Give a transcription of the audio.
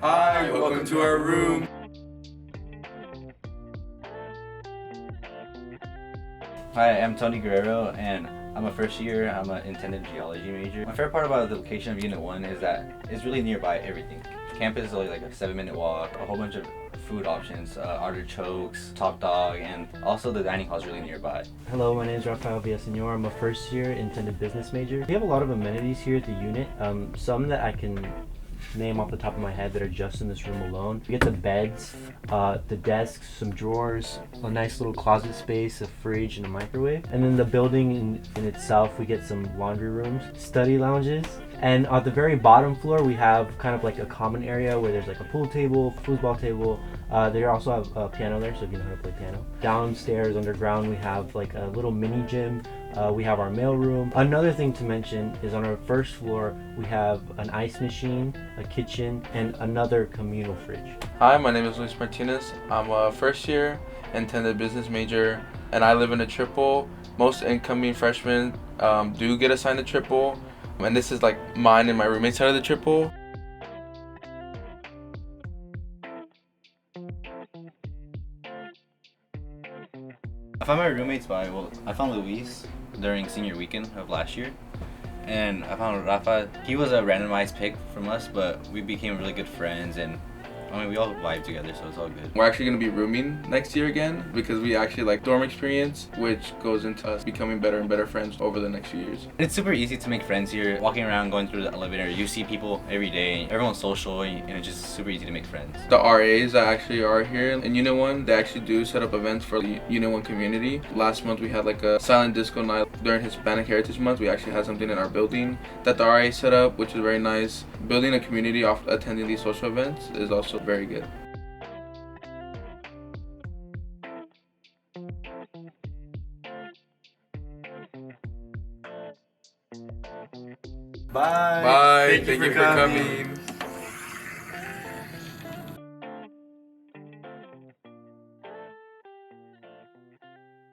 Hi, welcome to our room. Hi, I'm Tony Guerrero, and I'm a first year. I'm an intended geology major. My favorite part about the location of Unit 1 is that it's really nearby everything. Campus is only like a 7-minute walk, a whole bunch of food options, artichokes, top dog, and also the dining hall is really nearby. Hello, my name is Rafael Villasenor. I'm a first year intended business major. We have a lot of amenities here at the unit, some that I can name off the top of my head that are just in this room alone. We get the beds, the desks, some drawers, a nice little closet space, a fridge, and a microwave. And then the building in itself, we get some laundry rooms, study lounges. And at the very bottom floor, we have kind of like a common area where there's like a pool table, foosball table. They also have a piano there, so if you know how to play piano. Downstairs, underground, we have like a little mini gym. We have our mail room. Another thing to mention is on our first floor, we have an ice machine, a kitchen, and another communal fridge. Hi, my name is Luis Martinez. I'm a first year intended business major, and I live in a triple. Most incoming freshmen do get assigned a triple, and this is like mine and my roommate's side of the triple. I found my roommates I found Luis during senior weekend of last year, and I found Rafa. He was a randomized pick from us, but we became really good friends, and I mean, we all vibe together, so it's all good. We're actually going to be rooming next year again because we actually like dorm experience, which goes into us becoming better and better friends over the next few years. It's super easy to make friends here. Walking around, going through the elevator, you see people every day. Everyone's social, and it's just super easy to make friends. The RAs that actually are here in Unit 1, they actually do set up events for the Unit 1 community. Last month we had like a silent disco night during Hispanic Heritage Month. We actually had something in our building that the RA set up, which is very nice. Building a community off attending these social events is also very good. Bye. Bye. Thank you for coming.